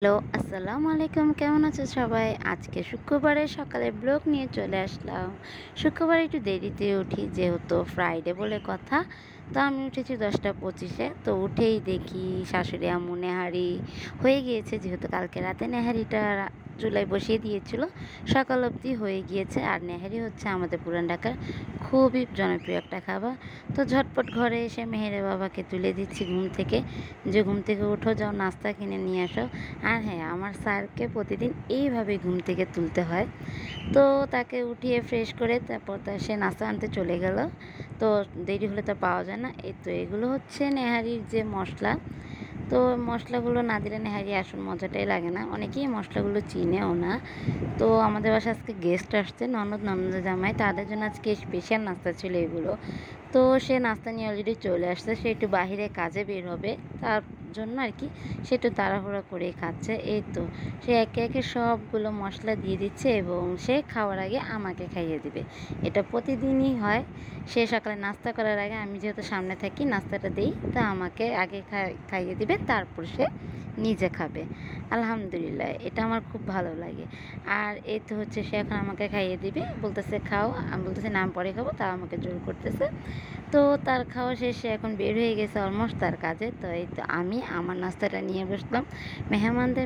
Hello, আসসালামু আলাইকুম। কেমন আছো সবাই? আজকে শুক্রবারের সকালে ব্লগ নিয়ে চলে আসলাম। শুক্রবারে একটু দেরিতে উঠি যেহেতু ফ্রাইডে বলে কথা। তো আমি উঠেছি 10টা 25-এ। তো উঠেই দেখি শাশুড়ি আম্মু নেহারি হয়ে গিয়েছে যেহেতু কালকে রাতে নেহারিটা চুলায় বসিয়ে দিয়েছিল। সকাল অবধি হয়ে গিয়েছে। আর নেহারি হচ্ছে আমাদের পুরান ঢাকার খুবই জনপ্রিয় একটা খাবার। তো ঝটপট ঘরে এসে মেহেরের বাবাকে তুলে দিচ্ছি ঘুম থেকে, যে ঘুম থেকে উঠো, যাও নাস্তা কিনে নিয়ে আসো। আর হ্যাঁ, আমার স্যারকে প্রতিদিন এইভাবে ঘুম থেকে তুলতে হয়। তো তাকে উঠিয়ে ফ্রেশ করে তারপর সে নাস্তা আনতে চলে গেল। তো দেরি হলে তো পাওয়া যায় না। এই তো এগুলো হচ্ছে নেহারির যে মশলা। তো মশলাগুলো না দিলে নেহারি আসল মজাটাই লাগে না। অনেকেই মশলাগুলো চিনেও না। তো আমাদের বাসায় আজকে গেস্ট আসছে, ননদের জামাই, তাদের জন্য আজকে স্পেশাল নাস্তা ছিল এগুলো। তো সে নাস্তা নিয়ে অলরেডি চলে আসছে। সে একটু বাহিরে কাজে বের হবে, তার জন্য আর কি সে একটু তাড়াহুড়া করেই খাচ্ছে। এই তো সে একে একে সবগুলো মশলা দিয়ে দিচ্ছে এবং সে খাওয়ার আগে আমাকে খাইয়ে দিবে। এটা প্রতিদিনই হয়। সে সকালে নাস্তা করার আগে আমি যেহেতু সামনে থাকি নাস্তাটা দিই, তা আমাকে আগে খাইয়ে দিবে, তারপর সে নিজে খাবে। আলহামদুলিল্লাহ, এটা আমার খুব ভালো লাগে। আর এই তো হচ্ছে সে এখন আমাকে খাইয়ে দিবে, বলতেছে খাও। আমি বলতেছি না, আমি পরে খাবো, তাও আমাকে জোর করতেছে। তো তার খাওয়া শেষে এখন বের হয়ে গেছে অলমোস্ট তার কাজে। তো এই তো আমি আমার নাস্তাটা নিয়ে বসলাম,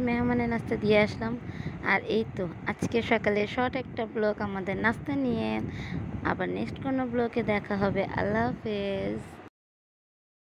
মেহমানের নাস্তা দিয়ে আসলাম। আর এই তো আজকে সকালে শর্ট একটা ব্লগ আমাদের নাস্তা নিয়ে। আবার নেক্সট কোনো ব্লগে দেখা হবে। আল্লাহ হাফেজ।